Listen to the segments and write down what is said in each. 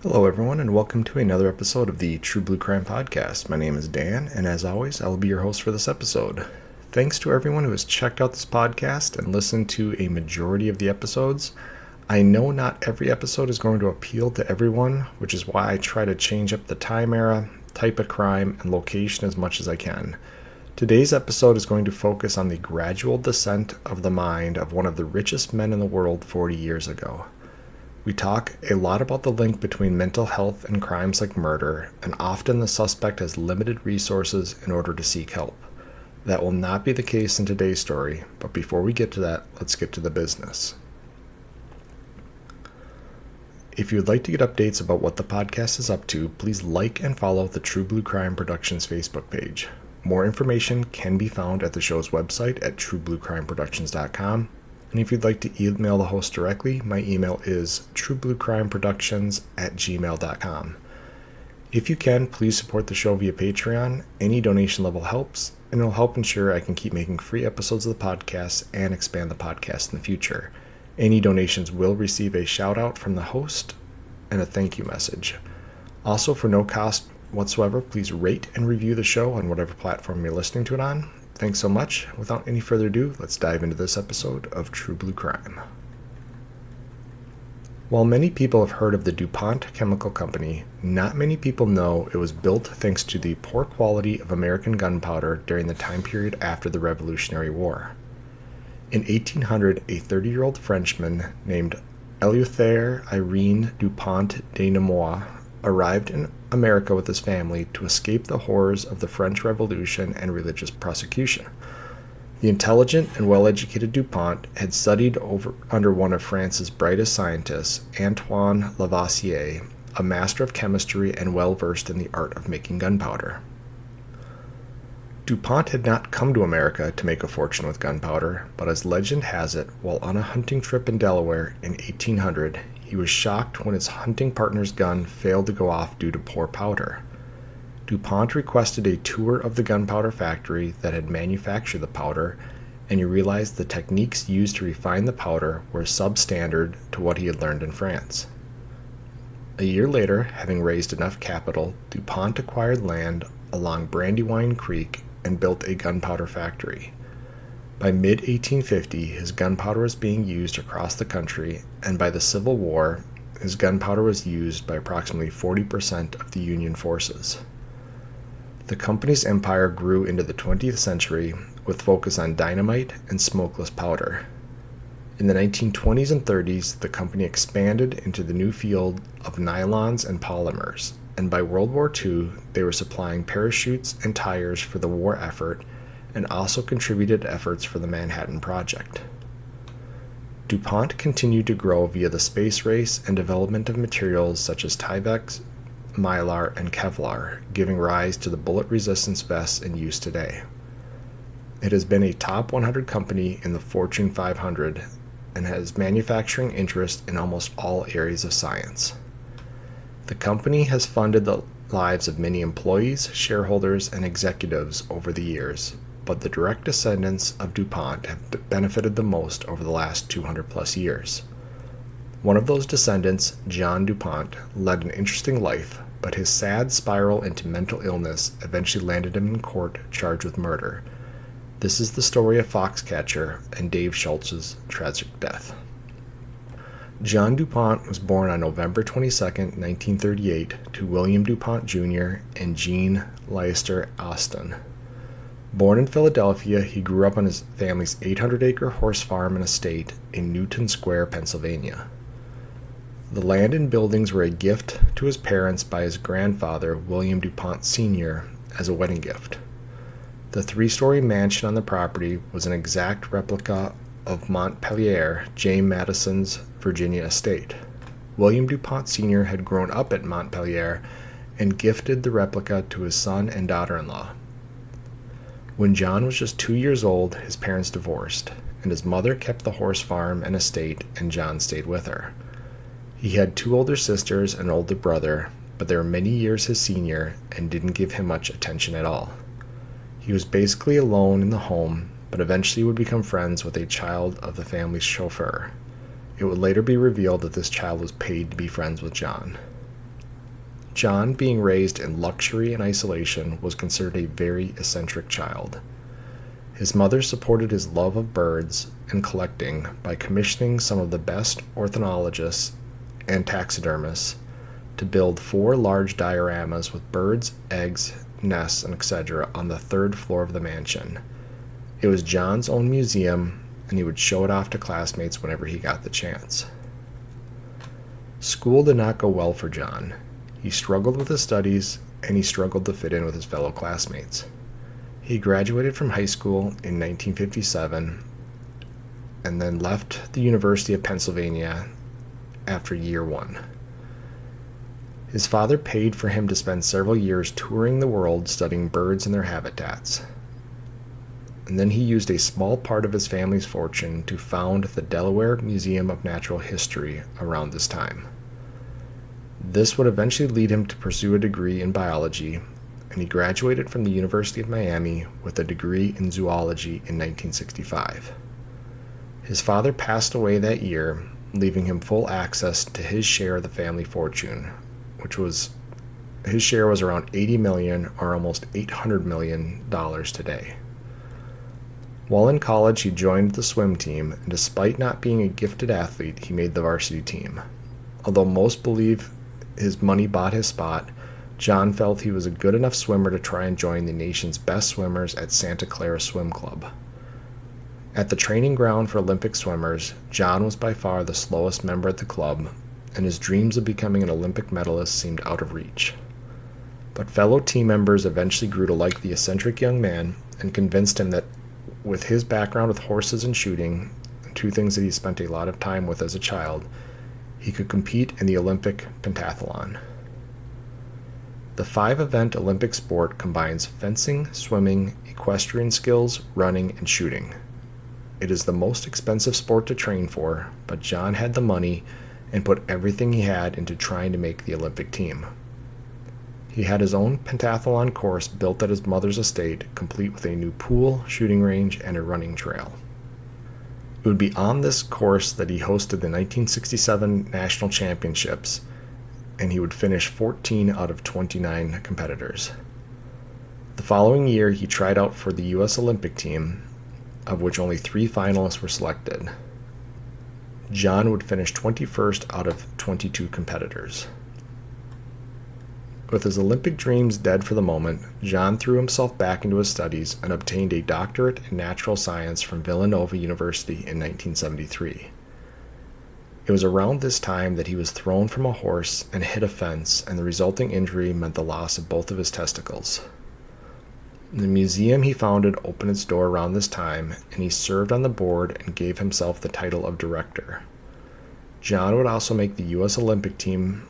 Hello, everyone, and welcome to another episode of the True Blue Crime Podcast. My name is Dan, and as always, I will be your host for this episode. Thanks to everyone who has checked out this podcast and listened to a majority of the episodes. I know not every episode is going to appeal to everyone, which is why I try to change up the time era, type of crime, and location as much as I can. Today's episode is going to focus on the gradual descent of the mind of one of the richest men in the world 40 years ago. We talk a lot about the link between mental health and crimes like murder, and often the suspect has limited resources in order to seek help. That will not be the case in today's story, but before we get to that, let's get to the business. If you would like to get updates about what the podcast is up to, please like and follow the True Blue Crime Productions Facebook page. More information can be found at the show's website at truebluecrimeproductions.com. And if you'd like to email the host directly, my email is truebluecrimeproductions@gmail.com. If you can, please support the show via Patreon. Any donation level helps, and it'll help ensure I can keep making free episodes of the podcast and expand the podcast in the future. Any donations will receive a shout out from the host and a thank you message. Also, for no cost whatsoever, please rate and review the show on whatever platform you're listening to it on. Thanks so much. Without any further ado, let's dive into this episode of True Blue Crime. While many people have heard of the DuPont Chemical Company, not many people know it was built thanks to the poor quality of American gunpowder during the time period after the Revolutionary War. In 1800, a 30-year-old Frenchman named Eleuthère Irene Dupont de Nemours arrived in America with his family to escape the horrors of the French Revolution and religious persecution. The intelligent and well-educated Dupont had studied under one of France's brightest scientists, Antoine Lavoisier, a master of chemistry and well-versed in the art of making gunpowder. Dupont had not come to America to make a fortune with gunpowder, but as legend has it, while on a hunting trip in Delaware in 1800, he was shocked when his hunting partner's gun failed to go off due to poor powder. DuPont requested a tour of the gunpowder factory that had manufactured the powder, and he realized the techniques used to refine the powder were substandard to what he had learned in France. A year later, having raised enough capital, DuPont acquired land along Brandywine Creek and built a gunpowder factory. By mid-1850, his gunpowder was being used across the country, and by the Civil War, his gunpowder was used by approximately 40% of the Union forces. The company's empire grew into the 20th century with focus on dynamite and smokeless powder. In the 1920s and 30s, the company expanded into the new field of nylons and polymers, and by World War II, they were supplying parachutes and tires for the war effort and also contributed efforts for the Manhattan Project. DuPont continued to grow via the space race and development of materials such as Tyvek, Mylar, and Kevlar, giving rise to the bullet resistance vests in use today. It has been a top 100 company in the Fortune 500 and has manufacturing interest in almost all areas of science. The company has funded the lives of many employees, shareholders, and executives over the years, but the direct descendants of DuPont have benefited the most over the last 200 plus years. One of those descendants, John DuPont, led an interesting life, but his sad spiral into mental illness eventually landed him in court charged with murder. This is the story of Foxcatcher and Dave Schultz's tragic death. John DuPont was born on November 22, 1938, to William DuPont Jr. and Jean Leicester Austin. Born in Philadelphia, he grew up on his family's 800-acre horse farm and estate in Newton Square, Pennsylvania. The land and buildings were a gift to his parents by his grandfather, William DuPont Sr., as a wedding gift. The three-story mansion on the property was an exact replica of Montpelier, James Madison's Virginia estate. William DuPont Sr. had grown up at Montpelier and gifted the replica to his son and daughter-in-law. When John was just 2 years old, his parents divorced, and his mother kept the horse farm and estate, and John stayed with her. He had two older sisters and an older brother, but they were many years his senior and didn't give him much attention at all. He was basically alone in the home, but eventually would become friends with a child of the family's chauffeur. It would later be revealed that this child was paid to be friends with John. John, being raised in luxury and isolation, was considered a very eccentric child. His mother supported his love of birds and collecting by commissioning some of the best ornithologists and taxidermists to build 4 large dioramas with birds, eggs, nests, and etc. on the 3rd floor of the mansion. It was John's own museum, and he would show it off to classmates whenever he got the chance. School did not go well for John. He struggled with his studies, and he struggled to fit in with his fellow classmates. He graduated from high school in 1957 and then left the University of Pennsylvania after year 1. His father paid for him to spend several years touring the world studying birds and their habitats. And then he used a small part of his family's fortune to found the Delaware Museum of Natural History around this time. This would eventually lead him to pursue a degree in biology, and he graduated from the University of Miami with a degree in zoology in 1965. His father passed away that year, leaving him full access to his share of the family fortune, his share was around $80 million, or almost $800 million today. While in college, he joined the swim team, and despite not being a gifted athlete, he made the varsity team. Although most believe his money bought his spot, John felt he was a good enough swimmer to try and join the nation's best swimmers at Santa Clara Swim Club. At the training ground for Olympic swimmers, John was by far the slowest member at the club, and his dreams of becoming an Olympic medalist seemed out of reach. But fellow team members eventually grew to like the eccentric young man and convinced him that with his background with horses and shooting, 2 things that he spent a lot of time with as a child, he could compete in the Olympic pentathlon. The 5-event Olympic sport combines fencing, swimming, equestrian skills, running, and shooting. It is the most expensive sport to train for, but John had the money and put everything he had into trying to make the Olympic team. He had his own pentathlon course built at his mother's estate, complete with a new pool, shooting range, and a running trail. It would be on this course that he hosted the 1967 National Championships, and he would finish 14 out of 29 competitors. The following year, he tried out for the U.S. Olympic team, of which only 3 finalists were selected. John would finish 21st out of 22 competitors. With his Olympic dreams dead for the moment, John threw himself back into his studies and obtained a doctorate in natural science from Villanova University in 1973. It was around this time that he was thrown from a horse and hit a fence, and the resulting injury meant the loss of both of his testicles. The museum he founded opened its door around this time, and he served on the board and gave himself the title of director. John would also make the U.S. Olympic team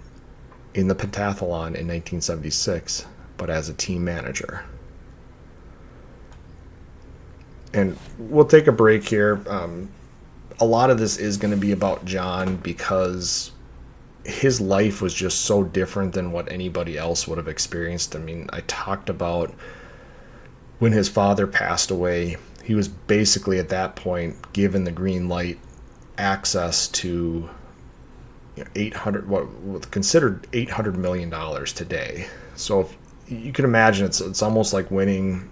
in the pentathlon in 1976, but as a team manager. And we'll take a break here. A lot of this is going to be about John because his life was just so different than what anybody else would have experienced. I mean, I talked about when his father passed away, he was basically at that point given the green light access to considered $800 million today. So if you can imagine, it's almost like winning,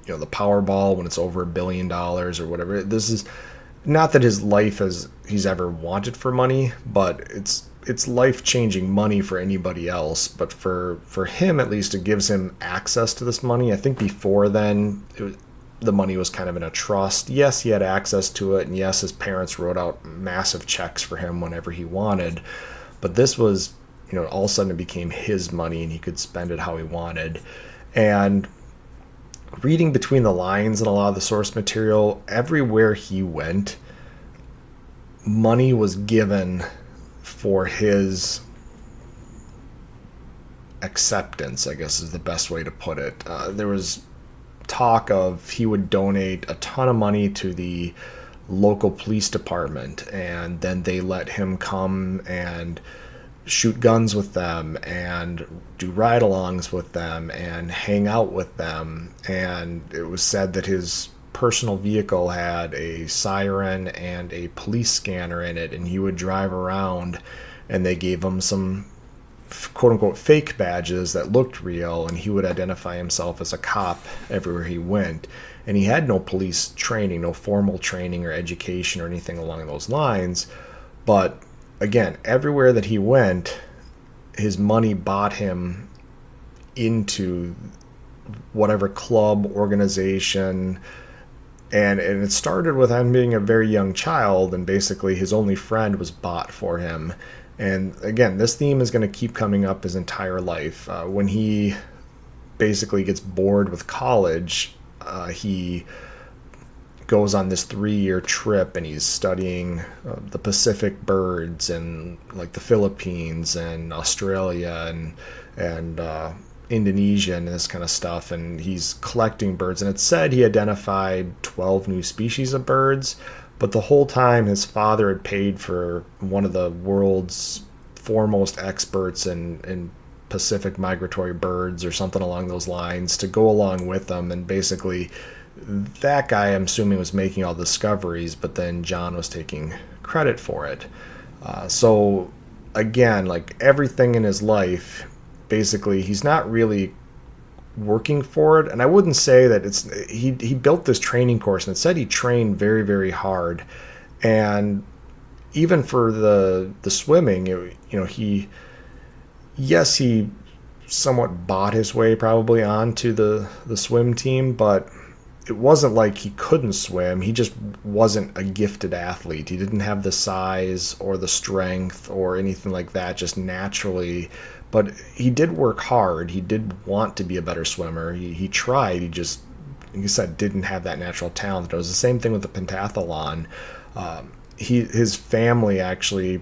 the Powerball when it's over $1 billion or whatever. This is not that his life he's ever wanted for money, but it's life-changing money for anybody else. But for him, at least, it gives him access to this money. I think before then, the money was kind of in a trust. Yes, he had access to it, and yes, his parents wrote out massive checks for him whenever he wanted. But this was, all of a sudden it became his money, and he could spend it how he wanted. And reading between the lines and a lot of the source material, everywhere he went, money was given for his acceptance, I guess is the best way to put it. There was talk of he would donate a ton of money to the local police department, and then they let him come and shoot guns with them and do ride-alongs with them and hang out with them. And it was said that his personal vehicle had a siren and a police scanner in it, and he would drive around, and they gave him some quote unquote fake badges that looked real, and he would identify himself as a cop everywhere he went. And he had no police training, no formal training or education or anything along those lines. But again, everywhere that he went, his money bought him into whatever club, organization, and it started with him being a very young child, and basically his only friend was bought for him. And again, this theme is going to keep coming up his entire life. When he basically gets bored with college, he goes on this 3-year trip, and he's studying the Pacific birds and like the Philippines and Australia and Indonesia and this kind of stuff, and he's collecting birds. And it said he identified 12 new species of birds, but the whole time his father had paid for one of the world's foremost experts in Pacific migratory birds or something along those lines to go along with them. And basically that guy, I'm assuming, was making all the discoveries, but then John was taking credit for it. So again, like everything in his life, basically he's not really working for it. And I wouldn't say that he built this training course, and it said he trained very, very hard. And even for the swimming, he somewhat bought his way probably onto the swim team, but it wasn't like he couldn't swim. He just wasn't a gifted athlete. He didn't have the size or the strength or anything like that, just naturally. But he did work hard. He did want to be a better swimmer. He tried. He just, like I said, didn't have that natural talent. It was the same thing with the pentathlon. His family actually,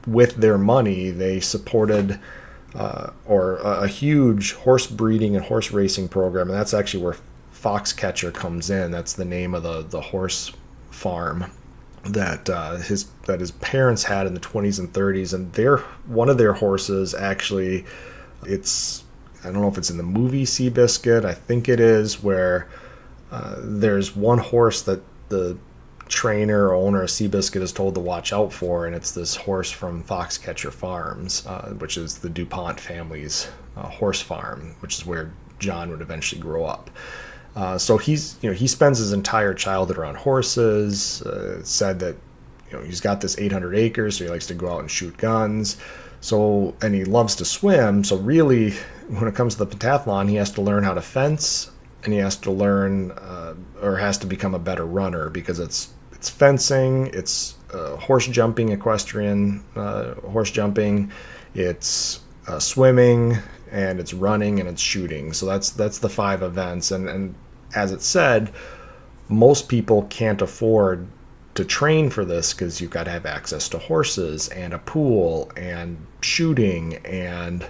with their money, they supported a huge horse breeding and horse racing program, and that's actually where Foxcatcher comes in. That's the name of the horse farm that his parents had in the 20s and 30s, and one of their horses actually, I don't know if it's in the movie Seabiscuit, I think it is, where there's one horse that the trainer or owner of Seabiscuit is told to watch out for, and it's this horse from Foxcatcher Farms, which is the DuPont family's horse farm, which is where John would eventually grow up. So he spends his entire childhood around horses. It's said that he's got this 800 acres, so he likes to go out and shoot guns. And he loves to swim. So really, when it comes to the pentathlon, he has to learn how to fence, and he has to learn or has to become a better runner, because it's fencing, it's horse jumping, equestrian horse jumping, it's swimming, and it's running, and it's shooting. So that's the 5 events. And as it said, most people can't afford to train for this, because you've got to have access to horses and a pool and shooting, and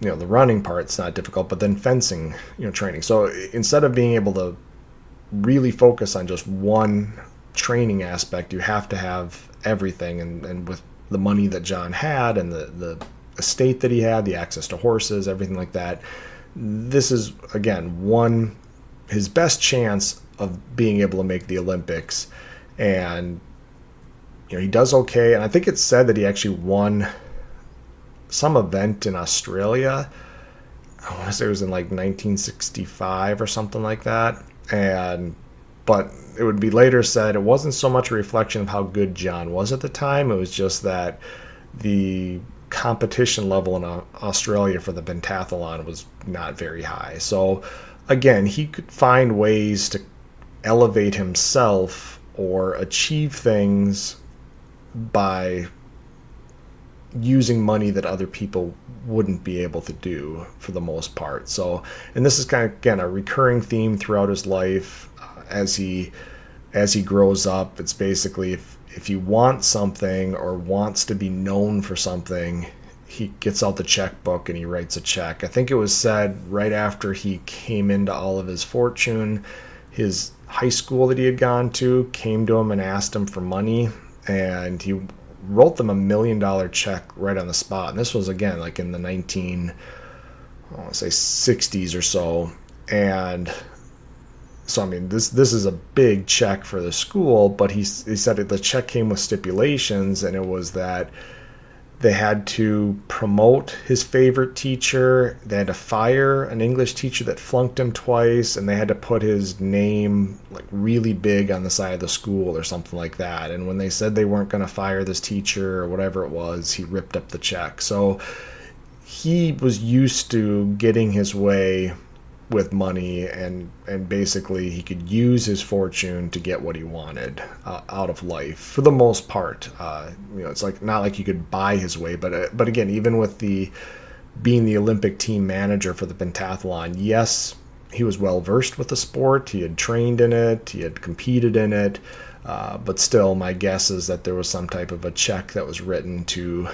the running part's not difficult, but then fencing, training. So instead of being able to really focus on just one training aspect, you have to have everything. And with the money that John had, and the estate that he had, the access to horses, everything like that, this is, again, his best chance of being able to make the Olympics. And he does okay, and I think it's said that he actually won some event in Australia. I want to say it was in like 1965 or something like that. But it would be later said it wasn't so much a reflection of how good John was at the time. It was just that the competition level in Australia for the pentathlon was not very high. So again, he could find ways to elevate himself or achieve things by using money that other people wouldn't be able to do for the most part. So, and this is kind of, again, a recurring theme throughout his life. As he grows up, it's basically if he wants something or wants to be known for something, he gets out the checkbook and he writes a check. I think it was said right after he came into all of his fortune, his high school that he had gone to came to him and asked him for money, and he wrote them $1 million check right on the spot. And this was, again, like in the 60s or so. And so, I mean, this is a big check for the school, but he said that the check came with stipulations, and it was that They had to promote his favorite teacher. They had to fire an English teacher that flunked him twice, and they had to put his name like really big on the side of the school or something like that. And when they said they weren't going to fire this teacher or whatever it was, he ripped up the check. So he was used to getting his way with money, and basically he could use his fortune to get what he wanted out of life for the most part. It's like not like you could buy his way, but again, even with the being the Olympic team manager for the pentathlon, yes, he was well versed with the sport. He had trained in it. He had competed in it. But still, my guess is that there was some type of a check that was written to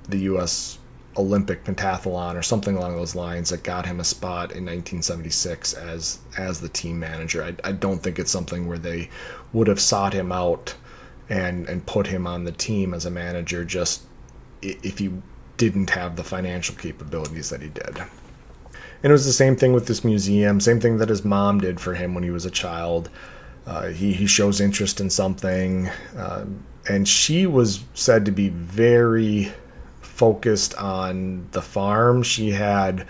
the U.S. Olympic pentathlon or something along those lines that got him a spot in 1976 as the team manager. I don't think it's something where they would have sought him out and put him on the team as a manager just if he didn't have the financial capabilities that he did. And it was the same thing with this museum, same thing that his mom did for him when he was a child. He shows interest in something, and she was said to be very focused on the farm. She had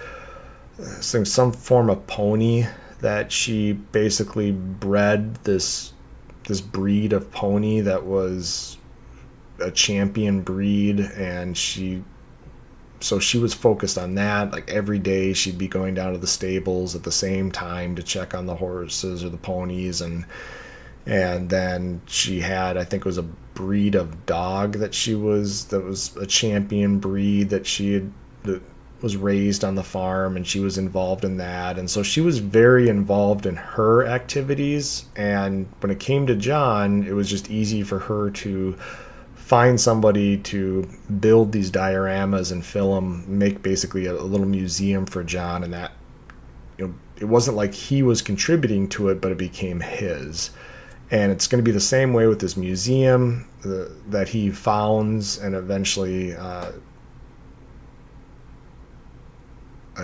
some form of pony that she basically bred this breed of pony that was a champion breed, and she was focused on that. Like every day she'd be going down to the stables at the same time to check on the horses or the ponies, and then she had, I think it was a breed of dog that was a champion breed that was raised on the farm, and she was involved in that. And so she was very involved in her activities, and when it came to John, it was just easy for her to find somebody to build these dioramas and film, make basically a little museum for John. And that, it wasn't like he was contributing to it, but it became his. And it's going to be the same way with this museum that he founds, and eventually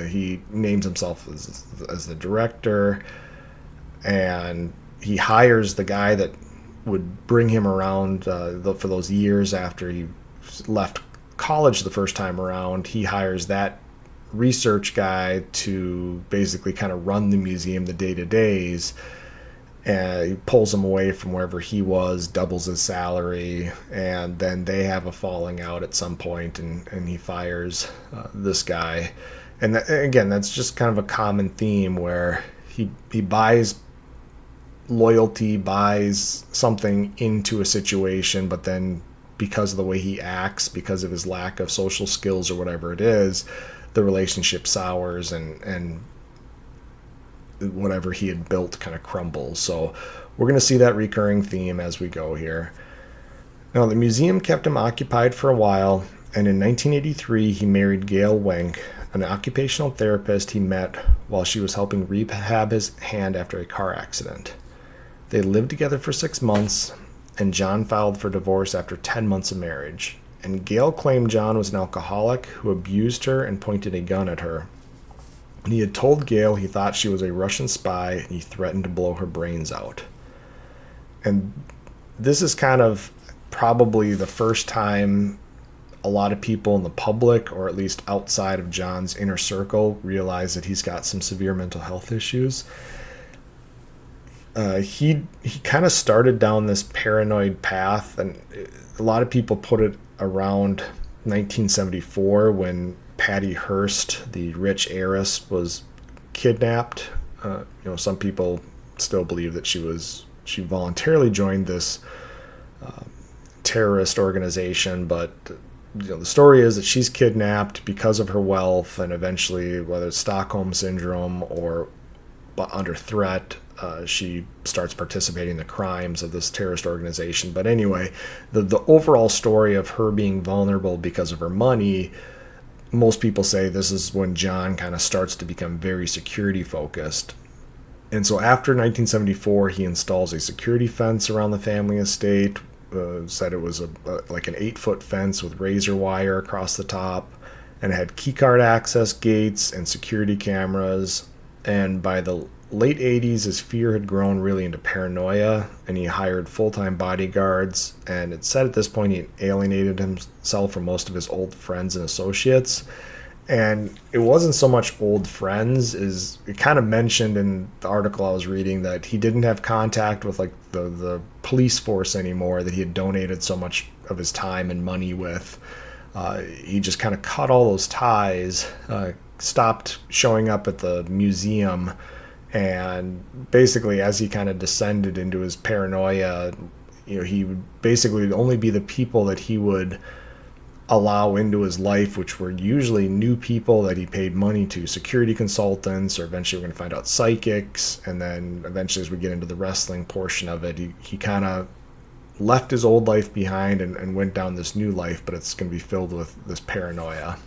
he names himself as the director, and he hires the guy that would bring him around for those years after he left college the first time around. He hires that research guy to basically kind of run the museum the day-to-days. And he pulls him away from wherever he was, doubles his salary, and then they have a falling out at some point, and he fires this guy. And again, that's just kind of a common theme where he buys loyalty, buys something into a situation, but then because of the way he acts, because of his lack of social skills or whatever it is, the relationship sours, and whatever he had built kind of crumbles. So we're going to see that recurring theme as we go here. Now, the museum kept him occupied for a while, and in 1983 he married Gail Wenk, an occupational therapist he met while she was helping rehab his hand after a car accident. They lived together for 6 months, and John filed for divorce after 10 months of marriage. And Gail claimed John was an alcoholic who abused her and pointed a gun at her. He had told Gail he thought she was a Russian spy, and he threatened to blow her brains out. And this is kind of probably the first time a lot of people in the public, or at least outside of John's inner circle, realize that he's got some severe mental health issues. He kind of started down this paranoid path, and a lot of people put it around 1974 when Patty Hearst, the rich heiress, was kidnapped. Some people still believe that she voluntarily joined this terrorist organization, but the story is that she's kidnapped because of her wealth, and eventually, whether it's Stockholm syndrome or under threat, she starts participating in the crimes of this terrorist organization. But anyway, the overall story of her being vulnerable because of her money, most people say this is when John kind of starts to become very security focused. And so after 1974, he installs a security fence around the family estate. Said it was like an 8-foot fence with razor wire across the top, and it had keycard access gates and security cameras. And by the late 80s, his fear had grown really into paranoia, and he hired full-time bodyguards. And it said at this point he alienated himself from most of his old friends and associates. And it wasn't so much old friends, as it kind of mentioned in the article I was reading, that he didn't have contact with like the police force anymore that he had donated so much of his time and money with. He just kind of cut all those ties, stopped showing up at the museum, and basically as he kind of descended into his paranoia, he would basically only be the people that he would allow into his life, which were usually new people that he paid money to, security consultants, or eventually we're going to find out psychics. And then eventually, as we get into the wrestling portion of it, he kind of left his old life behind and went down this new life, but it's going to be filled with this paranoia.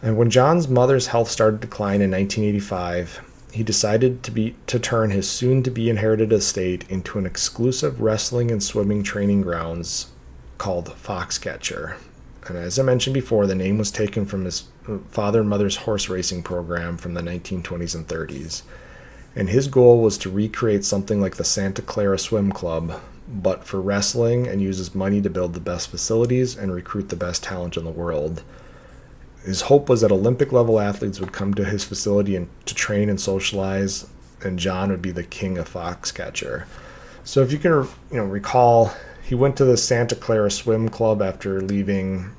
And when John's mother's health started to decline in 1985, he decided to turn his soon-to-be inherited estate into an exclusive wrestling and swimming training grounds called Foxcatcher. And as I mentioned before, the name was taken from his father and mother's horse racing program from the 1920s and 30s. And his goal was to recreate something like the Santa Clara Swim Club, but for wrestling, and uses money to build the best facilities and recruit the best talent in the world. His hope was that Olympic-level athletes would come to his facility and to train and socialize, and John would be the king of Foxcatcher. So if you can recall, he went to the Santa Clara Swim Club after leaving,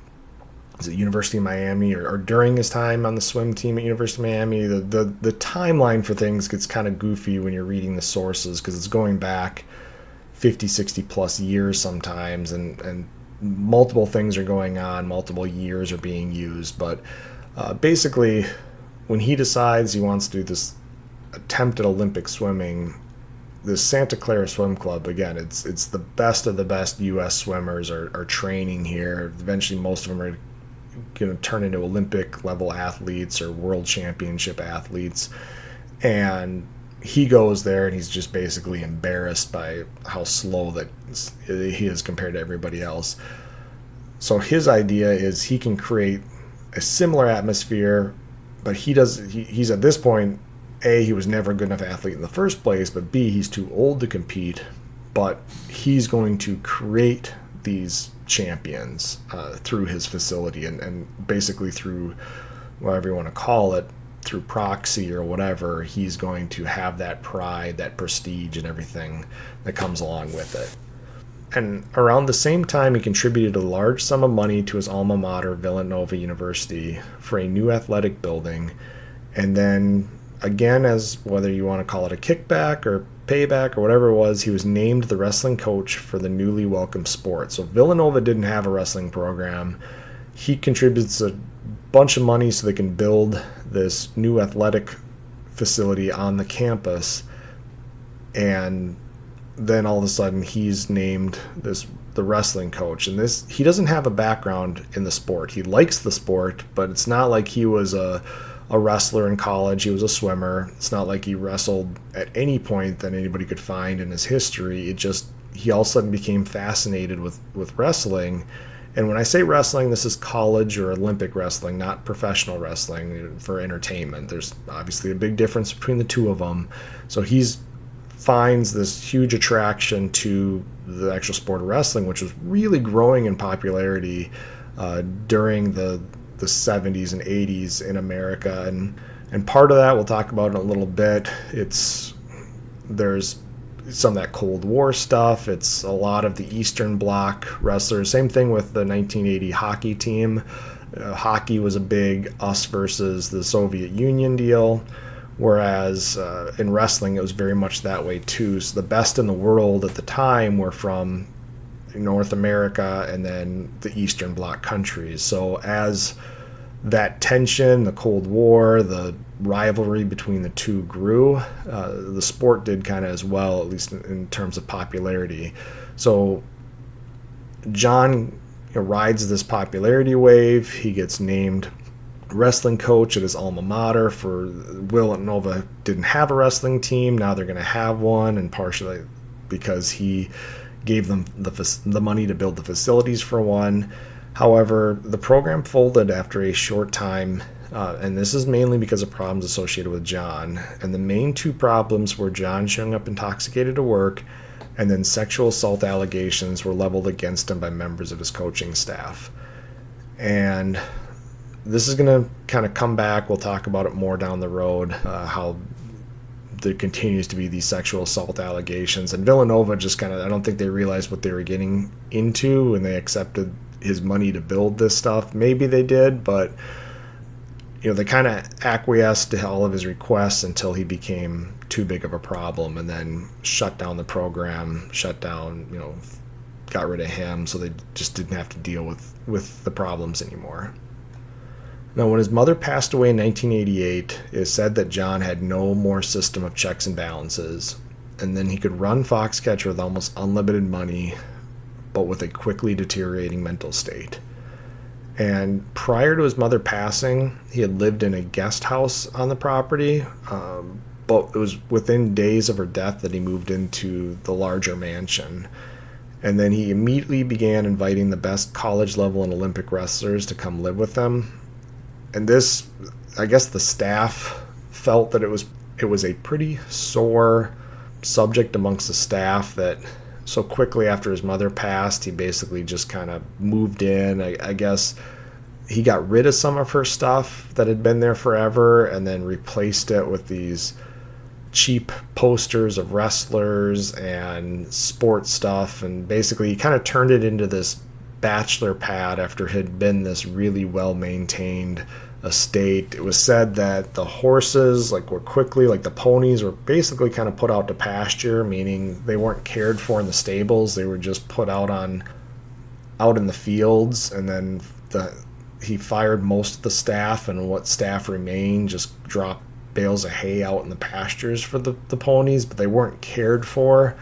is it University of Miami, or during his time on the swim team at University of Miami. The timeline for things gets kind of goofy when you're reading the sources, because it's going back 50, 60 plus years sometimes, and multiple things are going on, multiple years are being used. But basically, when he decides he wants to do this attempt at Olympic swimming, the Santa Clara Swim Club, again, it's the best of the best U.S. swimmers are training here. Eventually, most of them are going to turn into Olympic-level athletes or world championship athletes. And he goes there, and he's just basically embarrassed by how slow that he is compared to everybody else. So his idea is he can create a similar atmosphere, but he's at this point, A, he was never a good enough athlete in the first place, but B, he's too old to compete. But he's going to create these champions through his facility, and basically through whatever you want to call it, through proxy or whatever, he's going to have that pride, that prestige, and everything that comes along with it. And around the same time, he contributed a large sum of money to his alma mater, Villanova University, for a new athletic building. And then, again, as whether you want to call it a kickback or payback or whatever it was, he was named the wrestling coach for the newly welcomed sport. So Villanova didn't have a wrestling program. He contributes a bunch of money so they can build this new athletic facility on the campus, and then all of a sudden he's named the wrestling coach. And he doesn't have a background in the sport. He likes the sport, but it's not like he was a wrestler in college. He was a swimmer. It's not like he wrestled at any point that anybody could find in his history. He all of a sudden became fascinated with wrestling. And when I say wrestling, this is college or Olympic wrestling, not professional wrestling for entertainment. There's obviously a big difference between the two of them. So he finds this huge attraction to the actual sport of wrestling, which was really growing in popularity during the 70s and 80s in America. And part of that we'll talk about in a little bit. There's some of that Cold War stuff. It's a lot of the Eastern Bloc wrestlers. Same thing with the 1980 hockey team. Hockey was a big us versus the Soviet Union deal, whereas in wrestling it was very much that way too. So the best in the world at the time were from North America and then the Eastern Bloc countries. So as that tension, the Cold War, the rivalry between the two grew, the sport did kind of as well, at least in terms of popularity. So John rides this popularity wave. He gets named wrestling coach at his alma mater. For Villanova didn't have a wrestling team. Now they're going to have one, and partially because he gave them the money to build the facilities for one. However, the program folded after a short time And this is mainly because of problems associated with John. And the main two problems were John showing up intoxicated to work, and then sexual assault allegations were leveled against him by members of his coaching staff. And this is going to kind of come back. We'll talk about it more down the road, how there continues to be these sexual assault allegations. And Villanova just kind of, I don't think they realized what they were getting into when they accepted his money to build this stuff. Maybe they did, but they kind of acquiesced to all of his requests until he became too big of a problem, and then shut down the program, got rid of him, so they just didn't have to deal with the problems anymore. Now, when his mother passed away in 1988, it is said that John had no more system of checks and balances, and then he could run Foxcatcher with almost unlimited money, but with a quickly deteriorating mental state. And prior to his mother passing, he had lived in a guest house on the property, but it was within days of her death that he moved into the larger mansion. And then he immediately began inviting the best college level and Olympic wrestlers to come live with him. And this, I guess the staff felt that it was a pretty sore subject amongst the staff that so quickly after his mother passed, he basically just kind of moved in. I guess he got rid of some of her stuff that had been there forever and then replaced it with these cheap posters of wrestlers and sports stuff. And basically he kind of turned it into this bachelor pad after it had been this really well-maintained estate. It was said that the horses were quickly, the ponies were basically kind of put out to pasture, meaning they weren't cared for in the stables. They were just put out in the fields, and then he fired most of the staff, and what staff remained just dropped bales of hay out in the pastures for the ponies, but they weren't cared for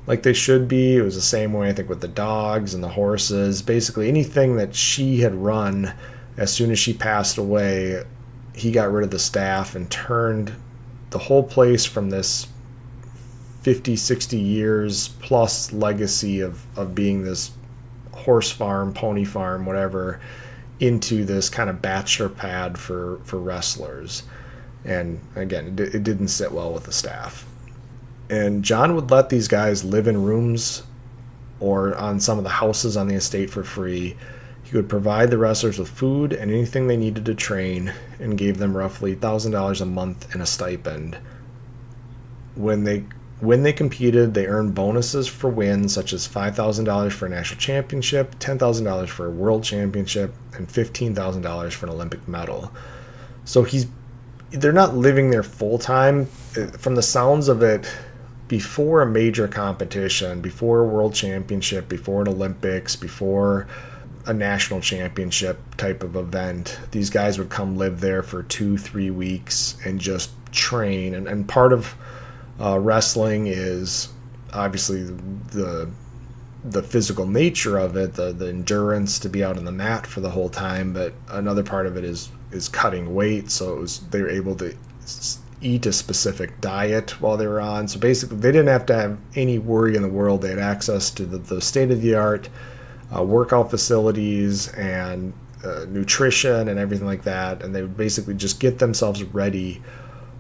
like they should be. It was the same way, I think, with the dogs and the horses. Basically anything that she had run, as soon as she passed away, he got rid of the staff and turned the whole place from this 50, 60 years plus legacy of being this horse farm, pony farm, whatever, into this kind of bachelor pad for wrestlers. And again, it didn't sit well with the staff. And John would let these guys live in rooms or on some of the houses on the estate for free. He would provide the wrestlers with food and anything they needed to train, and gave them roughly $1,000 a month in a stipend. When they competed, they earned bonuses for wins, such as $5,000 for a national championship, $10,000 for a world championship, and $15,000 for an Olympic medal. So they're not living there full time. From the sounds of it, before a major competition, before a world championship, before an Olympics, before a national championship type of event, these guys would come live there for 2-3 weeks and just train. And part of wrestling is obviously the physical nature of it, the endurance to be out on the mat for the whole time, but another part of it is cutting weight. So they were able to eat a specific diet while they were on. So basically they didn't have to have any worry in the world. They had access to the state-of-the-art workout facilities and nutrition and everything like that, and they would basically just get themselves ready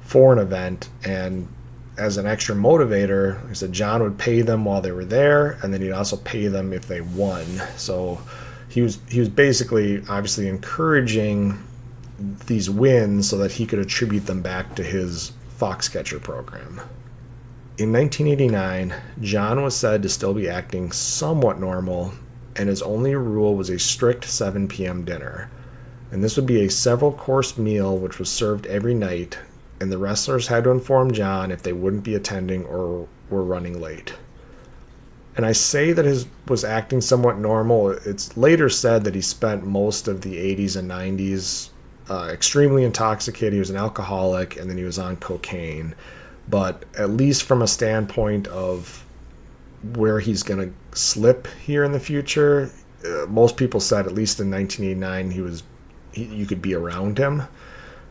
for an event. And as an extra motivator, like I said, John would pay them while they were there, and then he'd also pay them if they won. So he was basically obviously encouraging these wins so that he could attribute them back to his Foxcatcher program. In 1989, John was said to still be acting somewhat normal, and his only rule was a strict 7 p.m. dinner. And this would be a several-course meal which was served every night, and the wrestlers had to inform John if they wouldn't be attending or were running late. And I say that he was acting somewhat normal. It's later said that he spent most of the 80s and 90s extremely intoxicated. He was an alcoholic, and then he was on cocaine. But at least from a standpoint of where he's going to slip here in the future, most people said at least in 1989 you could be around him,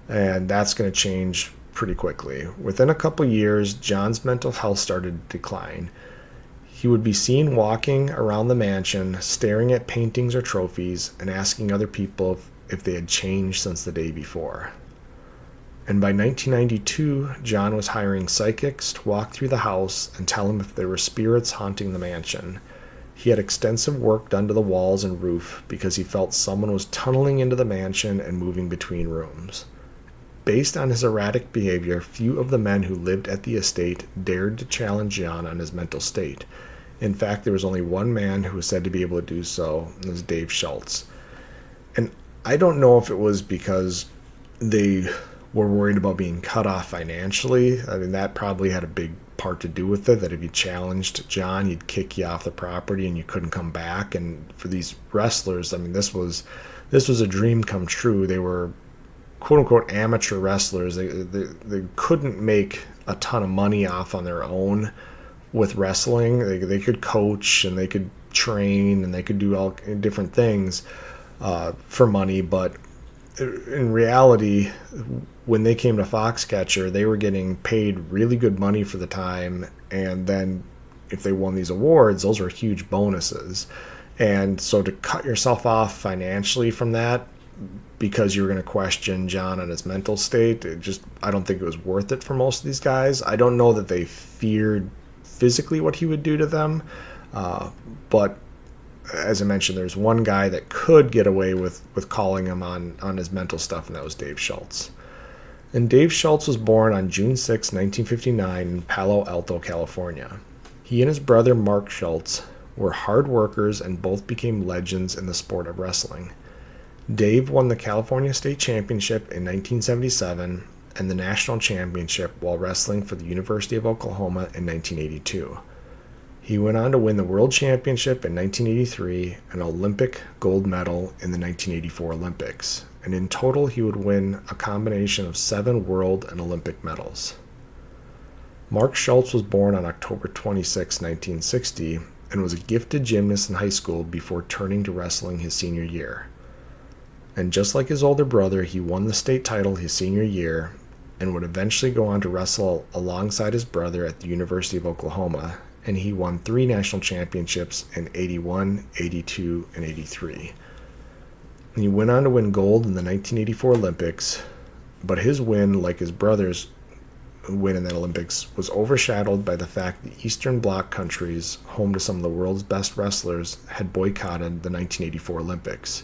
and that's going to change pretty quickly. Within a couple years, John's mental health started to decline. He would be seen walking around the mansion, staring at paintings or trophies, and asking other people if they had changed since the day before. And by 1992, John was hiring psychics to walk through the house and tell him if there were spirits haunting the mansion. He had extensive work done to the walls and roof because he felt someone was tunneling into the mansion and moving between rooms. Based on his erratic behavior, few of the men who lived at the estate dared to challenge John on his mental state. In fact, there was only one man who was said to be able to do so, and it was Dave Schultz. And I don't know if it was because they were worried about being cut off financially. I mean, that probably had a big part to do with it, that if you challenged John, he'd kick you off the property and you couldn't come back. And for these wrestlers, I mean, this was a dream come true. They were quote-unquote amateur wrestlers. They couldn't make a ton of money off on their own with wrestling. They could coach and they could train and they could do all different things for money, but in reality, when they came to Foxcatcher, they were getting paid really good money for the time, and then if they won these awards, those were huge bonuses. And so to cut yourself off financially from that because you were going to question John on his mental state, I don't think it was worth it for most of these guys. I don't know that they feared physically what he would do to them, but as I mentioned, there's one guy that could get away with calling him on his mental stuff, and that was Dave Schultz. And Dave Schultz was born on June 6, 1959 in Palo Alto, California. He and his brother Mark Schultz were hard workers and both became legends in the sport of wrestling. Dave won the California State Championship in 1977 and the National Championship while wrestling for the University of Oklahoma in 1982. He went on to win the World Championship in 1983, an Olympic gold medal in the 1984 Olympics, and in total he would win a combination of 7 world and Olympic medals. Mark Schultz was born on October 26, 1960, and was a gifted gymnast in high school before turning to wrestling his senior year. And just like his older brother, he won the state title his senior year and would eventually go on to wrestle alongside his brother at the University of Oklahoma, and he won 3 national championships in 81, 82, and 83. And he went on to win gold in the 1984 Olympics, but his win, like his brother's win in the Olympics, was overshadowed by the fact the Eastern Bloc countries, home to some of the world's best wrestlers, had boycotted the 1984 Olympics.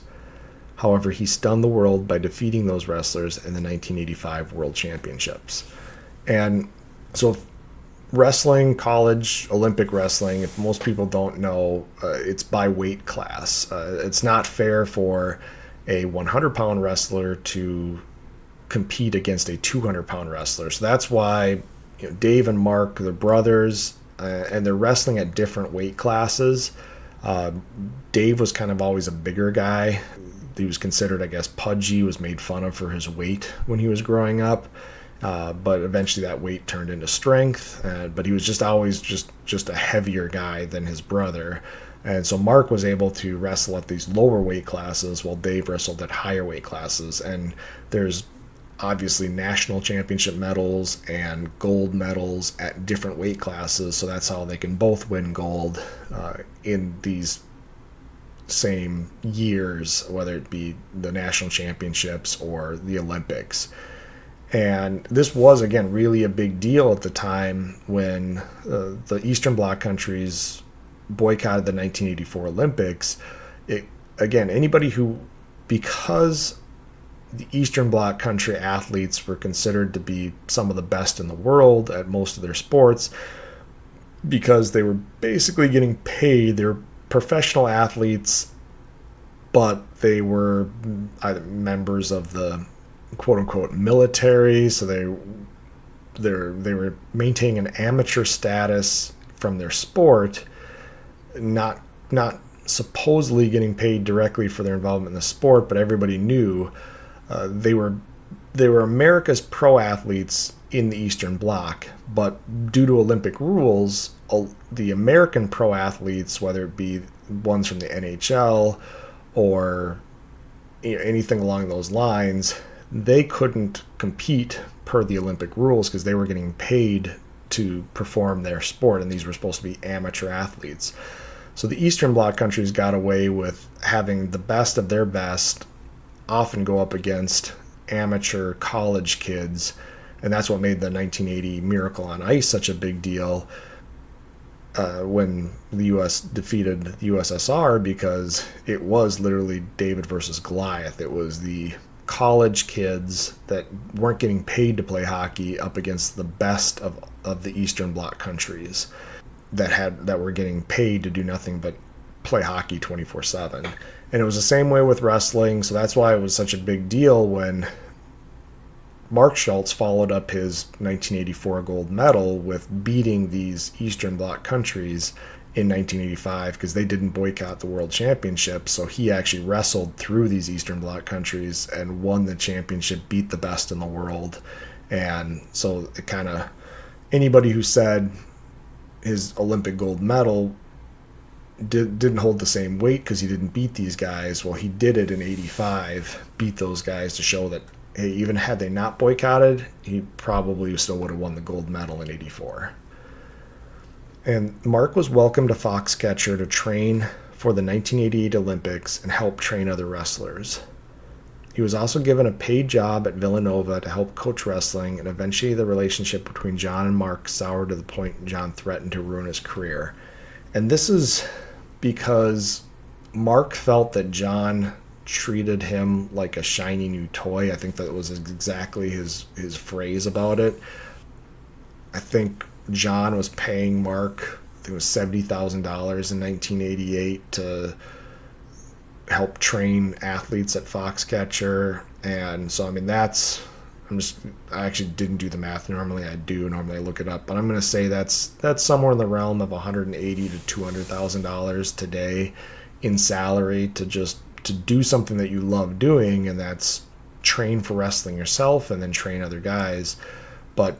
However, he stunned the world by defeating those wrestlers in the 1985 World Championships. And so wrestling, college, Olympic wrestling, if most people don't know, it's by weight class. It's not fair for a 100-pound wrestler to compete against a 200-pound wrestler. So that's why Dave and Mark, they're brothers, and they're wrestling at different weight classes. Dave was kind of always a bigger guy. He was considered, I guess, pudgy, was made fun of for his weight when he was growing up. But eventually that weight turned into strength. But he was just always just a heavier guy than his brother. And so Mark was able to wrestle at these lower weight classes while Dave wrestled at higher weight classes. And there's obviously national championship medals and gold medals at different weight classes. So that's how they can both win gold in these same years, whether it be the national championships or the Olympics. And this was, again, really a big deal at the time when the Eastern Bloc countries boycotted the 1984 Olympics. Anybody who, because the Eastern Bloc country athletes were considered to be some of the best in the world at most of their sports, because they were basically getting paid, they were professional athletes, but they were either members of the quote-unquote military, so they were maintaining an amateur status from their sport, not supposedly getting paid directly for their involvement in the sport, but everybody knew they were America's pro athletes in the Eastern Bloc, but due to Olympic rules, the American pro athletes, whether it be ones from the NHL or anything along those lines, they couldn't compete per the Olympic rules because they were getting paid to perform their sport, and these were supposed to be amateur athletes. So the Eastern Bloc countries got away with having the best of their best often go up against amateur college kids, and that's what made the 1980 Miracle on Ice such a big deal when the U.S. defeated the USSR, because it was literally David versus Goliath. It was the college kids that weren't getting paid to play hockey up against the best of the Eastern Bloc countries that were getting paid to do nothing but play hockey 24/7. And it was the same way with wrestling, so that's why it was such a big deal when Mark Schultz followed up his 1984 gold medal with beating these Eastern Bloc countries in 1985, because they didn't boycott the World Championship. So he actually wrestled through these Eastern Bloc countries and won the championship, beat the best in the world. And so it kind of, anybody who said his Olympic gold medal didn't hold the same weight because he didn't beat these guys, well, he did it in 85, beat those guys to show that, hey, even had they not boycotted, he probably still would have won the gold medal in 84. And Mark was welcomed to Foxcatcher to train for the 1988 Olympics and help train other wrestlers. He was also given a paid job at Villanova to help coach wrestling, and eventually the relationship between John and Mark soured to the point John threatened to ruin his career. And this is because Mark felt that John treated him like a shiny new toy. I think that was exactly his phrase about it. I think John was paying Mark, I think it was $70,000 in 1988 to help train athletes at Foxcatcher. And so, I mean, I actually didn't do the math. Normally I do. Normally I look it up. But I'm going to say that's somewhere in the realm of $180,000 to $200,000 today in salary to do something that you love doing, and that's train for wrestling yourself and then train other guys. But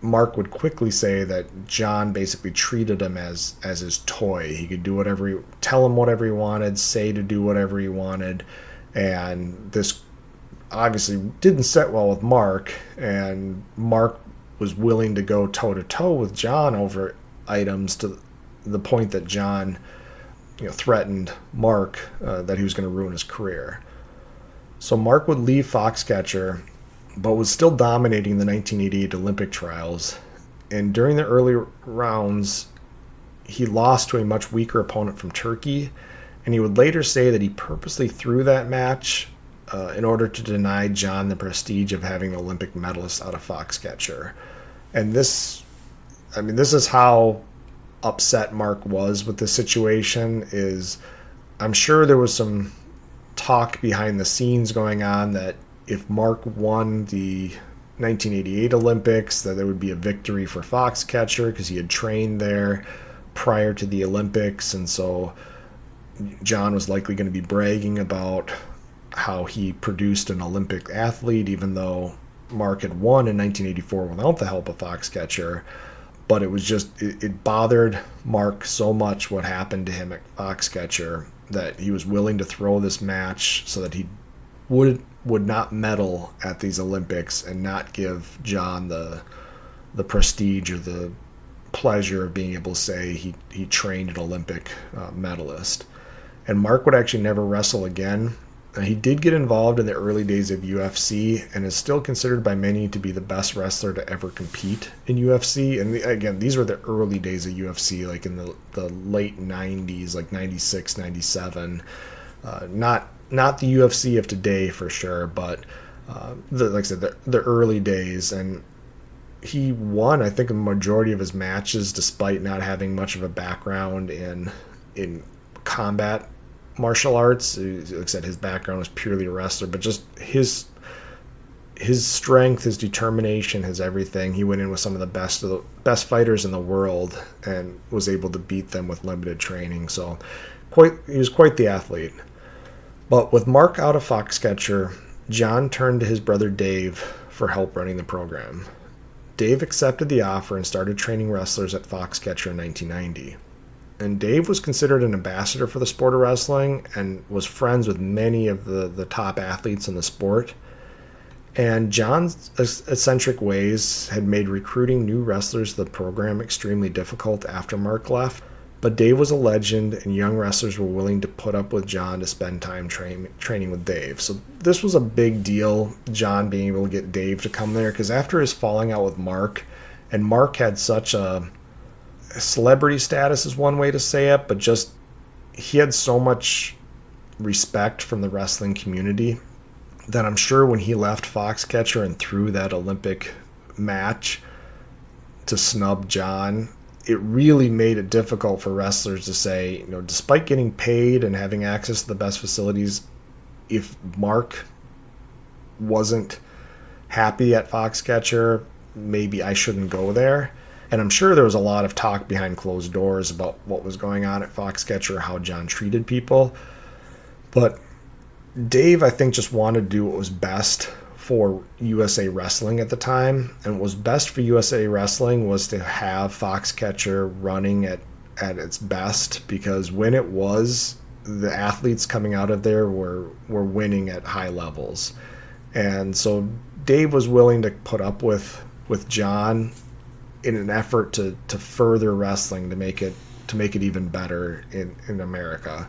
Mark would quickly say that John basically treated him as his toy. He could do tell him whatever he wanted, say to do whatever he wanted, and this obviously didn't set well with Mark, and Mark was willing to go toe-to-toe with John over items to the point that John threatened Mark that he was going to ruin his career. So Mark would leave Foxcatcher, but was still dominating the 1988 Olympic trials. And during the early rounds, he lost to a much weaker opponent from Turkey. And he would later say that he purposely threw that match in order to deny John the prestige of having an Olympic medalist out of Foxcatcher. And this is how upset Mark was with the situation. Is I'm sure there was some talk behind the scenes going on that if Mark won the 1988 Olympics, that there would be a victory for Foxcatcher because he had trained there prior to the Olympics, and so John was likely going to be bragging about how he produced an Olympic athlete, even though Mark had won in 1984 without the help of Foxcatcher. But it was just, it bothered Mark so much what happened to him at Foxcatcher that he was willing to throw this match so that he would not medal at these Olympics and not give John the prestige or the pleasure of being able to say he trained an Olympic medalist. And Mark would actually never wrestle again. He did get involved in the early days of UFC and is still considered by many to be the best wrestler to ever compete in UFC. And again, these were the early days of UFC, like in the late 90s, like 96, 97. Not the UFC of today for sure, but like I said, the early days. And he won, I think, a majority of his matches despite not having much of a background in combat martial arts. Like I said, his background was purely a wrestler, but just his strength, his determination, his everything. He went in with some of the best fighters in the world and was able to beat them with limited training. So he was quite the athlete. But with Mark out of Foxcatcher, John turned to his brother Dave for help running the program. Dave accepted the offer and started training wrestlers at Foxcatcher in 1990. And Dave was considered an ambassador for the sport of wrestling and was friends with many of the top athletes in the sport. And John's eccentric ways had made recruiting new wrestlers to the program extremely difficult after Mark left. But Dave was a legend, and young wrestlers were willing to put up with John to spend time training with Dave. So this was a big deal, John being able to get Dave to come there, because after his falling out with Mark, and Mark had such a celebrity status is one way to say it, but just he had so much respect from the wrestling community that I'm sure when he left Foxcatcher and threw that Olympic match to snub John, it really made it difficult for wrestlers to say, despite getting paid and having access to the best facilities, if Mark wasn't happy at Foxcatcher, maybe I shouldn't go there. And I'm sure there was a lot of talk behind closed doors about what was going on at Foxcatcher, how John treated people. But Dave, I think, just wanted to do what was best for USA Wrestling at the time. And what was best for USA Wrestling was to have Foxcatcher running at its best, because when it was, the athletes coming out of there were winning at high levels. And so Dave was willing to put up with John in an effort to further wrestling, to make it even better in America.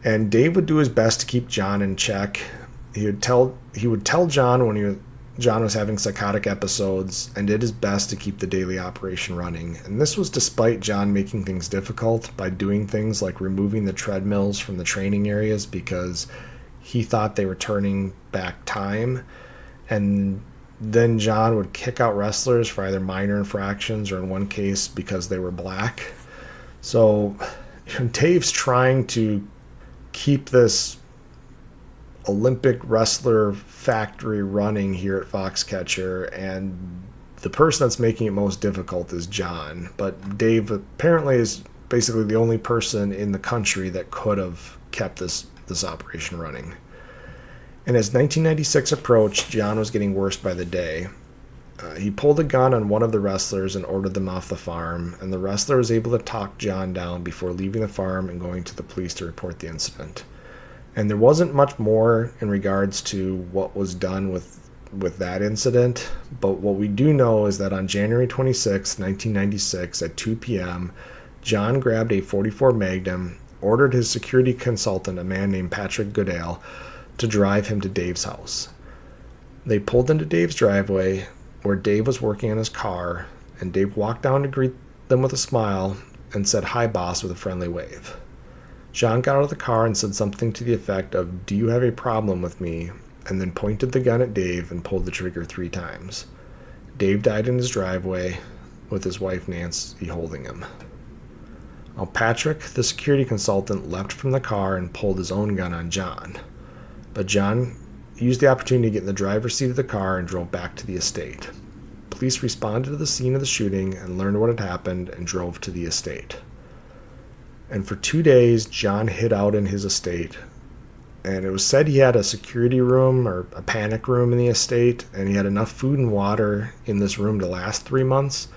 And Dave would do his best to keep John in check. He would tell John when John was having psychotic episodes, and did his best to keep the daily operation running. And this was despite John making things difficult by doing things like removing the treadmills from the training areas because he thought they were turning back time. And then John would kick out wrestlers for either minor infractions or in one case because they were black. So Dave's trying to keep this Olympic wrestler factory running here at Foxcatcher, and the person that's making it most difficult is John. But Dave apparently is basically the only person in the country that could have kept this operation running. And as 1996 approached, John was getting worse by the day. He pulled a gun on one of the wrestlers and ordered them off the farm, and the wrestler was able to talk John down before leaving the farm and going to the police to report the incident. And there wasn't much more in regards to what was done with that incident, but what we do know is that on January 26, 1996 at 2 p.m., John grabbed a .44 Magnum, ordered his security consultant, a man named Patrick Goodale, to drive him to Dave's house. They pulled into Dave's driveway, where Dave was working on his car, and Dave walked down to greet them with a smile and said, "Hi, boss," with a friendly wave. John got out of the car and said something to the effect of, "Do you have a problem with me?" and then pointed the gun at Dave and pulled the trigger 3 times. Dave died in his driveway with his wife Nancy holding him. Now, Patrick, the security consultant, leapt from the car and pulled his own gun on John. But John used the opportunity to get in the driver's seat of the car and drove back to the estate. Police responded to the scene of the shooting and learned what had happened and drove to the estate. And for 2 days, John hid out in his estate. And it was said he had a security room or a panic room in the estate, and he had enough food and water in this room to last 3 months.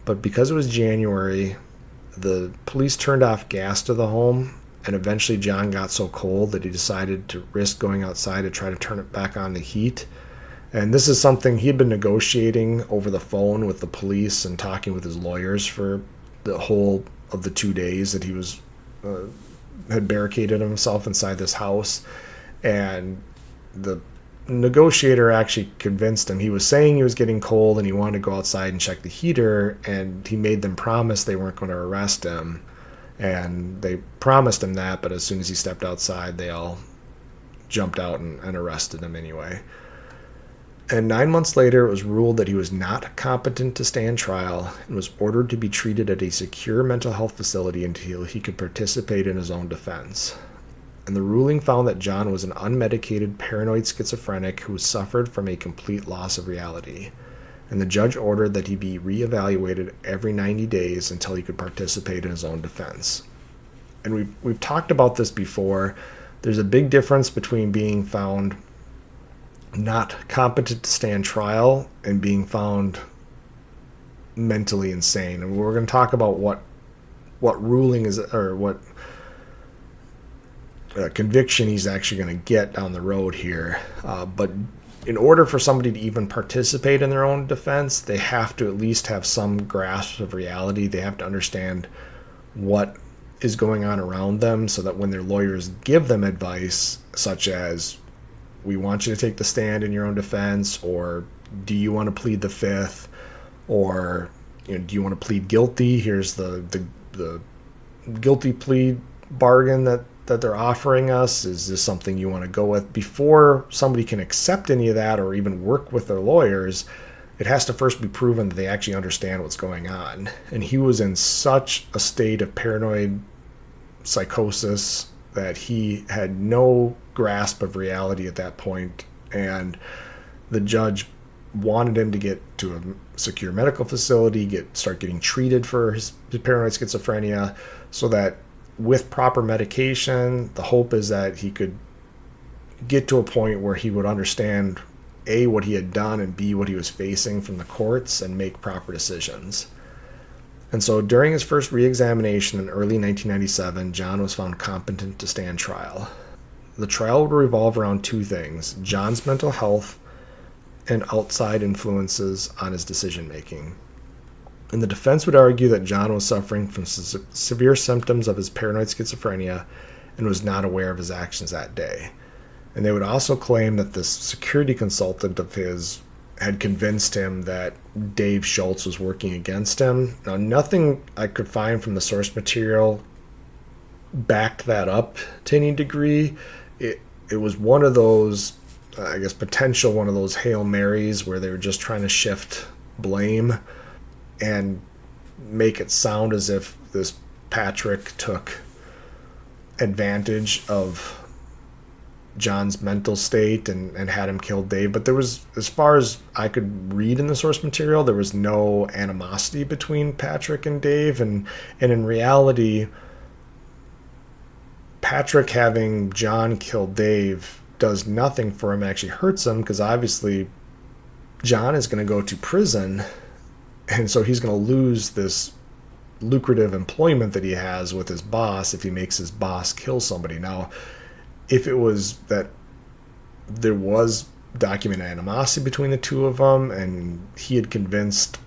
But because it was January, the police turned off gas to the home, and eventually John got so cold that he decided to risk going outside to try to turn it back on the heat. And this is something he had been negotiating over the phone with the police and talking with his lawyers for the whole of the 2 days that he was had barricaded himself inside this house. And the negotiator actually convinced him. He was saying he was getting cold and he wanted to go outside and check the heater, and he made them promise they weren't going to arrest him. And they promised him that, but as soon as he stepped outside, they all jumped out and arrested him anyway. And 9 months later, it was ruled that he was not competent to stand trial and was ordered to be treated at a secure mental health facility until he could participate in his own defense. And the ruling found that John was an unmedicated paranoid schizophrenic who suffered from a complete loss of reality. And the judge ordered that he be reevaluated every 90 days until he could participate in his own defense. And we've talked about this before. There's a big difference between being found not competent to stand trial and being found mentally insane. And we're going to talk about what ruling is, or what conviction he's actually going to get down the road here. But in order for somebody to even participate in their own defense, they have to at least have some grasp of reality. They have to understand what is going on around them, so that when their lawyers give them advice, such as, we want you to take the stand in your own defense, or do you want to plead the fifth, or do you want to plead guilty? Here's the guilty plea bargain that they're offering us. Is this something you want to go with? Before somebody can accept any of that or even work with their lawyers, it has to first be proven that they actually understand what's going on. And he was in such a state of paranoid psychosis that he had no grasp of reality at that point, and the judge wanted him to get to a secure medical facility, start getting treated for his paranoid schizophrenia, so that with proper medication, the hope is that he could get to a point where he would understand A, what he had done, and B, what he was facing from the courts, and make proper decisions. And so during his first re-examination in early 1997, John was found competent to stand trial. The trial would revolve around two things: John's mental health and outside influences on his decision-making. And the defense would argue that John was suffering from severe symptoms of his paranoid schizophrenia and was not aware of his actions that day. And they would also claim that this security consultant of his had convinced him that Dave Schultz was working against him. Now, nothing I could find from the source material backed that up to any degree. It was one of those, I guess, potential one of those Hail Marys where they were just trying to shift blame and make it sound as if this Patrick took advantage of John's mental state and had him kill Dave. But there was, as far as I could read in the source material, there was no animosity between Patrick and Dave. And in reality, Patrick having John kill Dave does nothing for him, actually hurts him, because obviously John is going to go to prison, and so he's going to lose this lucrative employment that he has with his boss if he makes his boss kill somebody. Now, if it was that there was documented animosity between the two of them, and he had convinced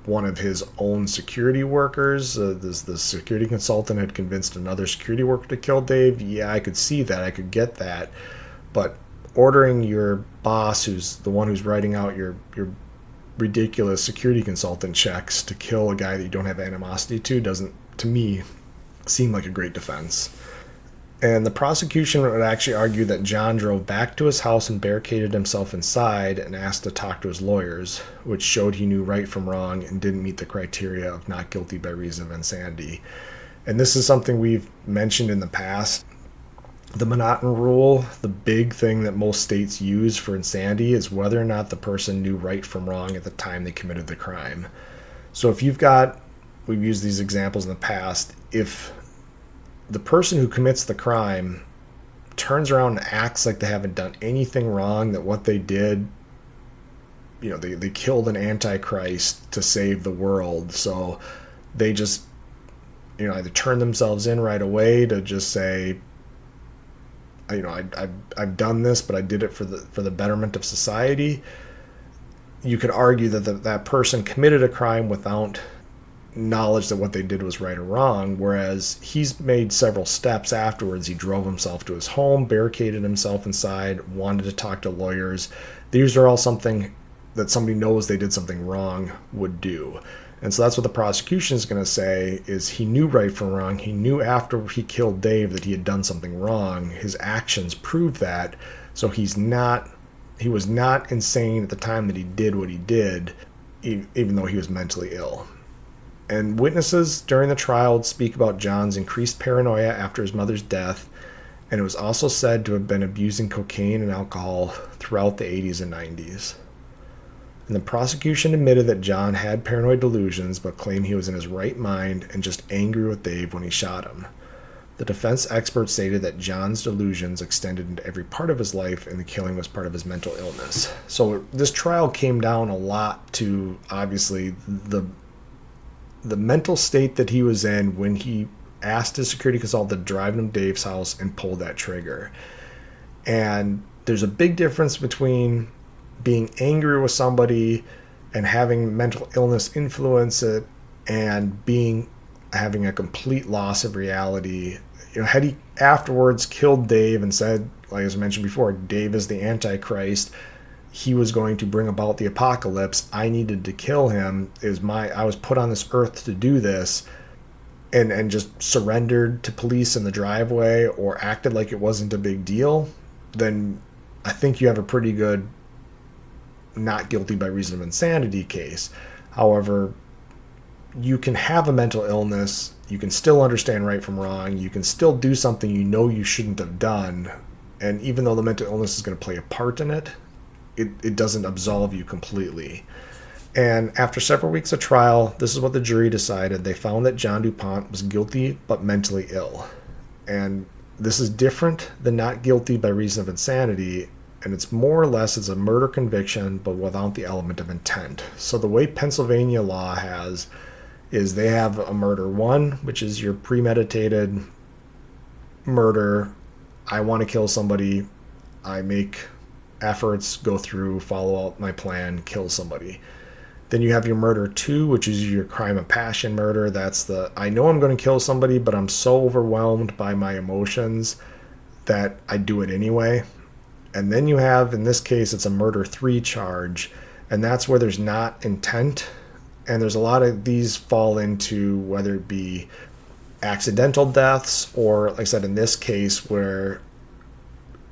one of his own security workers, the security consultant had convinced another security worker to kill Dave, yeah, I could see that, I could get that. But ordering your boss, who's the one who's writing out your ridiculous security consultant checks, to kill a guy that you don't have animosity to, doesn't, to me, seem like a great defense. And the prosecution would actually argue that John drove back to his house and barricaded himself inside and asked to talk to his lawyers, which showed he knew right from wrong and didn't meet the criteria of not guilty by reason of insanity. And this is something we've mentioned in the past. The Monotone rule, the big thing that most states use for insanity, is whether or not the person knew right from wrong at the time they committed the crime. So if we've used these examples in the past, if the person who commits the crime turns around and acts like they haven't done anything wrong, that what they did, they killed an antichrist to save the world, so they just, either turn themselves in right away to just say, I've done this, but I did it for the betterment of society. You could argue that that person committed a crime without knowledge that what they did was right or wrong, whereas he's made several steps afterwards. He drove himself to his home, barricaded himself inside, wanted to talk to lawyers. These are all something that somebody knows they did something wrong would do. And so that's what the prosecution is going to say, is he knew right from wrong. He knew after he killed Dave that he had done something wrong. His actions prove that. So he was not insane at the time that he did what he did, even though he was mentally ill. And witnesses during the trial would speak about John's increased paranoia after his mother's death, and it was also said to have been abusing cocaine and alcohol throughout the 80s and 90s. And the prosecution admitted that John had paranoid delusions, but claimed he was in his right mind and just angry with Dave when he shot him. The defense experts stated that John's delusions extended into every part of his life, and the killing was part of his mental illness. So this trial came down a lot to, obviously, the mental state that he was in when he asked his security consultant to drive him to Dave's house and pull that trigger. And there's a big difference between being angry with somebody and having mental illness influence it, and being having a complete loss of reality. Had he afterwards killed Dave and said, like as I mentioned before, Dave is the Antichrist, he was going to bring about the apocalypse, I needed to kill him, I was put on this earth to do this, and just surrendered to police in the driveway or acted like it wasn't a big deal, then I think you have a pretty good not guilty by reason of insanity case. However, you can have a mental illness, you can still understand right from wrong, you can still do something you shouldn't have done, and even though the mental illness is going to play a part in it, it doesn't absolve you completely. And after several weeks of trial, this is what the jury decided. They found that John DuPont was guilty but mentally ill. And this is different than not guilty by reason of insanity, and it's more or less a murder conviction but without the element of intent. So the way Pennsylvania law is they have a murder one, which is your premeditated murder. I want to kill somebody. I make efforts, go through, follow out my plan, kill somebody. Then you have your murder two, which is your crime of passion murder. That's I know I'm going to kill somebody, but I'm so overwhelmed by my emotions that I do it anyway. And then you have, in this case, it's a murder three charge, and that's where there's not intent. And there's a lot of these fall into whether it be accidental deaths or, like I said, in this case, where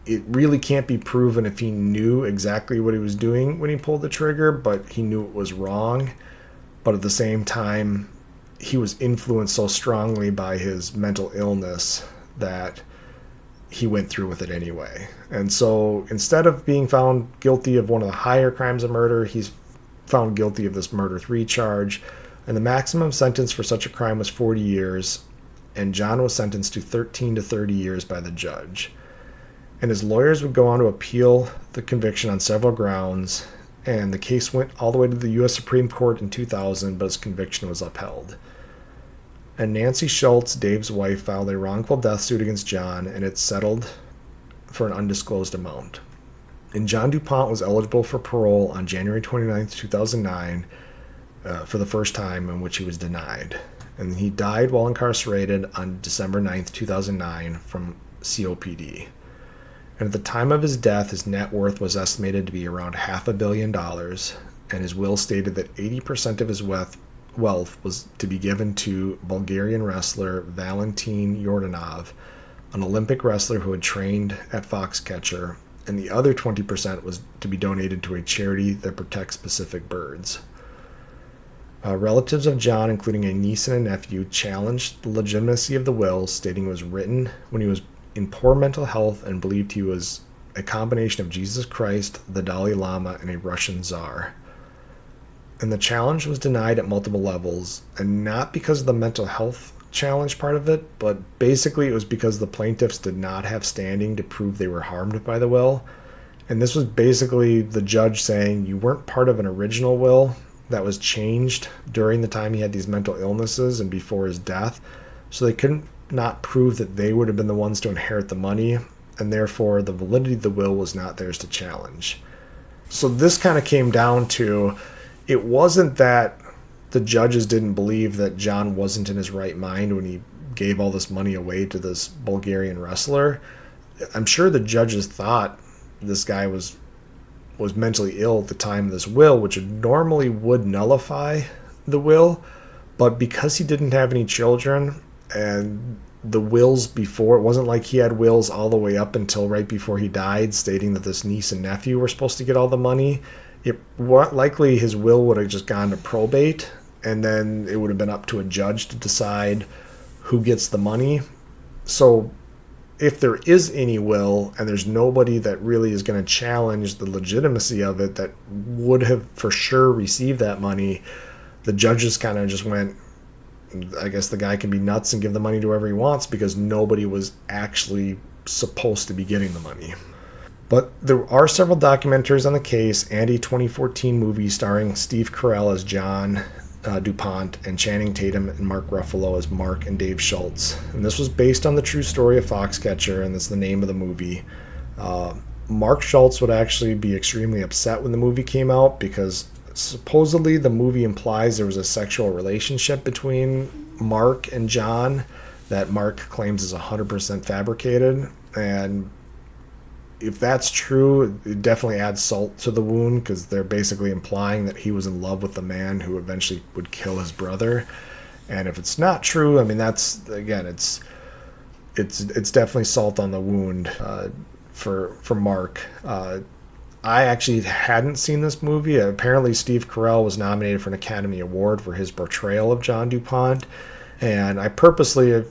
it really can't be proven if he knew exactly what he was doing when he pulled the trigger, but he knew it was wrong. But at the same time, he was influenced so strongly by his mental illness that he went through with it anyway. And so instead of being found guilty of one of the higher crimes of murder, he's found guilty of this murder three charge. And the maximum sentence for such a crime was 40 years. And John was sentenced to 13 to 30 years by the judge. And his lawyers would go on to appeal the conviction on several grounds, and the case went all the way to the U.S. Supreme Court in 2000, but his conviction was upheld. And Nancy Schultz, Dave's wife, filed a wrongful death suit against John, and it settled for an undisclosed amount. And John DuPont was eligible for parole on January 29, 2009, for the first time, in which he was denied. And he died while incarcerated on December 9, 2009 from COPD. And at the time of his death, his net worth was estimated to be around $500 million, and his will stated that 80% of his wealth was to be given to Bulgarian wrestler Valentin Yordanov, an Olympic wrestler who had trained at Foxcatcher, and the other 20% was to be donated to a charity that protects Pacific birds. Relatives of John, including a niece and a nephew, challenged the legitimacy of the will, stating it was written when he was in poor mental health and believed he was a combination of Jesus Christ, the Dalai Lama, and a Russian czar. And the challenge was denied at multiple levels, and not because of the mental health challenge part of it, but basically it was because the plaintiffs did not have standing to prove they were harmed by the will. And this was basically the judge saying you weren't part of an original will that was changed during the time he had these mental illnesses and before his death, so they couldn't not prove that they would have been the ones to inherit the money, and therefore the validity of the will was not theirs to challenge. So this kind of came down to, it wasn't that the judges didn't believe that John wasn't in his right mind when he gave all this money away to this Bulgarian wrestler. I'm sure the judges thought this guy was mentally ill at the time of this will, which normally would nullify the will, but because he didn't have any children, and the wills before, it wasn't like he had wills all the way up until right before he died stating that this niece and nephew were supposed to get all the money. Likely his will would have just gone to probate, and then it would have been up to a judge to decide who gets the money. So if there is any will and there's nobody that really is going to challenge the legitimacy of it that would have for sure received that money, the judges kind of just went, I guess the guy can be nuts and give the money to whoever he wants because nobody was actually supposed to be getting the money. But there are several documentaries on the case and a 2014 movie starring Steve Carell as John DuPont and Channing Tatum and Mark Ruffalo as Mark and Dave Schultz. And this was based on the true story of Foxcatcher, and that's the name of the movie. Mark Schultz would actually be extremely upset when the movie came out because supposedly the movie implies there was a sexual relationship between Mark and John that Mark claims is 100% fabricated. And if that's true, it definitely adds salt to the wound, because they're basically implying that he was in love with the man who eventually would kill his brother. And if it's not true, I mean, that's, again, it's definitely salt on the wound for Mark. I actually hadn't seen this movie. Apparently, Steve Carell was nominated for an Academy Award for his portrayal of John DuPont, and I purposely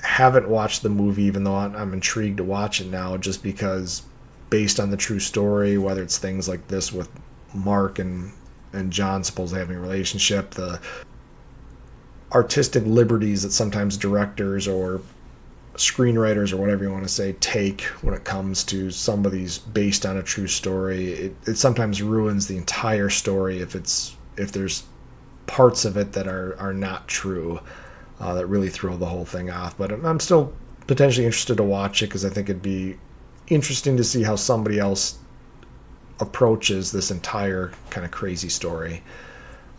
haven't watched the movie, even though I'm intrigued to watch it now, just because, based on the true story, whether it's things like this with Mark and John supposedly having a relationship, the artistic liberties that sometimes directors or screenwriters or whatever you want to say take when it comes to some of these based on a true story, it sometimes ruins the entire story if there's parts of it that are not true, that really throw the whole thing off. But I'm still potentially interested to watch it, because I think it'd be interesting to see how somebody else approaches this entire kind of crazy story.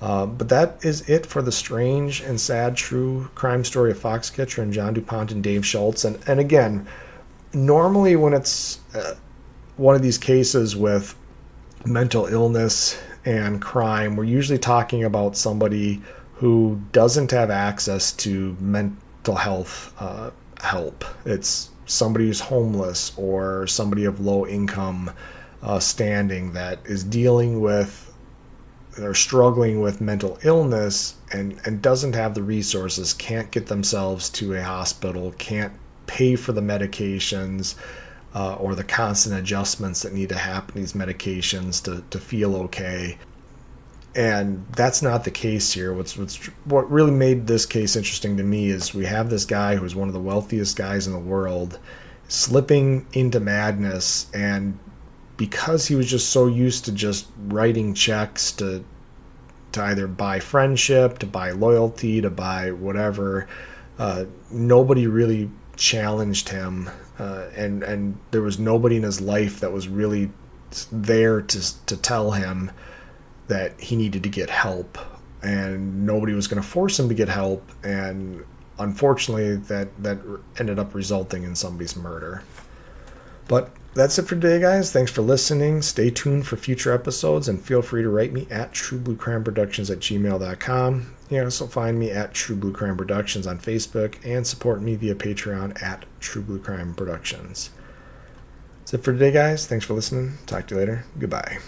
But that is it for the strange and sad true crime story of Foxcatcher and John DuPont and Dave Schultz. And again, normally when it's one of these cases with mental illness and crime, we're usually talking about somebody who doesn't have access to mental health help. It's somebody who's homeless or somebody of low income standing that is dealing with or struggling with mental illness and doesn't have the resources, can't get themselves to a hospital, can't pay for the medications or the constant adjustments that need to happen to these medications to feel okay. And that's not the case here. What really made this case interesting to me is we have this guy who's one of the wealthiest guys in the world slipping into madness, and because he was just so used to just writing checks to either buy friendship, to buy loyalty, to buy whatever, nobody really challenged him, and there was nobody in his life that was really there to tell him that he needed to get help, and nobody was going to force him to get help, and unfortunately that ended up resulting in somebody's murder. But that's it for today, guys. Thanks for listening. Stay tuned for future episodes, and feel free to write me at truebluecrimeproductions@gmail.com. You can also find me at True Blue Crime Productions on Facebook, and support me via Patreon at True Blue Crime Productions. That's it for today, guys. Thanks for listening. Talk to you later. Goodbye.